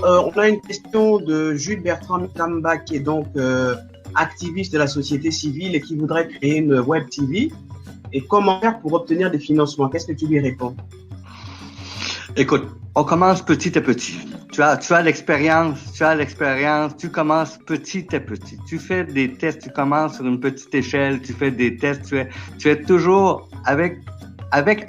Alors, on a une question de Jules Bertrand Mitamba, qui est donc activiste de la société civile et qui voudrait créer une web TV. Et comment faire pour obtenir des financements? Qu'est-ce que tu lui réponds? Écoute, on commence petit à petit. Tu as l'expérience, tu commences petit à petit. Tu fais des tests, tu commences sur une petite échelle, tu fais des tests, tu es toujours avec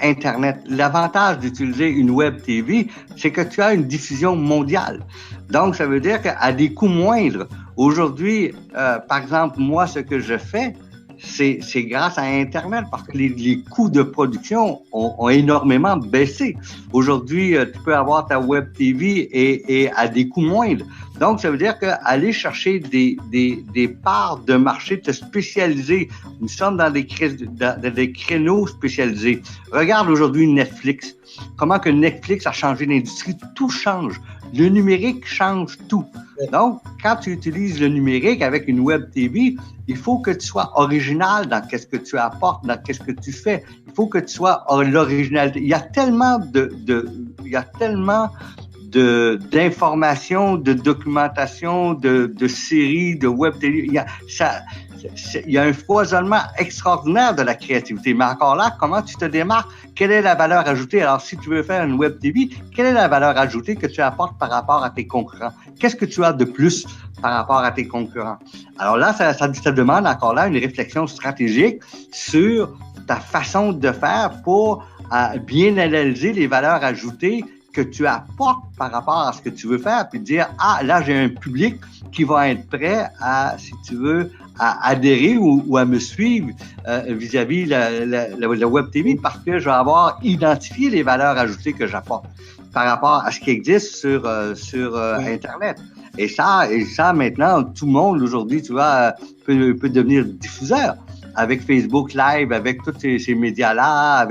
Internet. L'avantage d'utiliser une web TV, c'est que tu as une diffusion mondiale. Donc, ça veut dire qu'à des coûts moindres, aujourd'hui, par exemple, moi, ce que je fais, c'est grâce à Internet parce que les coûts de production ont énormément baissé. Aujourd'hui, tu peux avoir ta web TV et à des coûts moindres. Donc, ça veut dire qu'aller chercher des parts de marché, te spécialiser. Nous sommes dans des créneaux spécialisés. Regarde aujourd'hui Netflix. Comment que Netflix a changé l'industrie. Tout change. Le numérique change tout. Donc, quand tu utilises le numérique avec une web TV, il faut que tu sois original dans qu'est-ce que tu apportes, dans qu'est-ce que tu fais. Il faut que tu sois l'originalité. Il y a tellement d'informations, de documentation, de séries, de web TV. Il y a un foisonnement extraordinaire de la créativité. Mais encore là, comment tu te démarques? Quelle est la valeur ajoutée? Alors, si tu veux faire une web TV, quelle est la valeur ajoutée que tu apportes par rapport à tes concurrents? Qu'est-ce que tu as de plus par rapport à tes concurrents? Alors là, ça demande encore là une réflexion stratégique sur ta façon de faire pour bien analyser les valeurs ajoutées que tu apportes par rapport à ce que tu veux faire, puis dire, là, j'ai un public qui va être prêt à, si tu veux, à adhérer ou à me suivre vis-à-vis la web TV parce que je vais avoir identifié les valeurs ajoutées que j'apporte par rapport à ce qui existe sur Internet. Et ça, maintenant, tout le monde aujourd'hui, tu vois, peut devenir diffuseur avec Facebook Live, avec tous ces médias-là,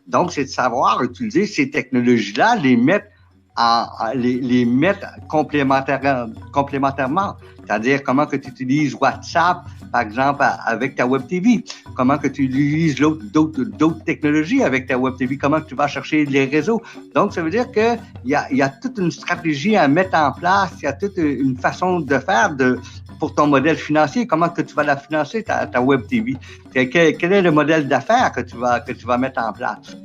donc c'est de savoir utiliser ces technologies-là, les mettre complémentairement. C'est-à-dire comment que tu utilises WhatsApp, par exemple, avec ta web TV. Comment que tu utilises d'autres technologies avec ta web TV. Comment tu vas chercher les réseaux. Donc, ça veut dire que il y a toute une stratégie à mettre en place. Il y a toute une façon de faire pour ton modèle financier. Comment que tu vas la financer, ta web TV. Quel est le modèle d'affaires que tu vas mettre en place?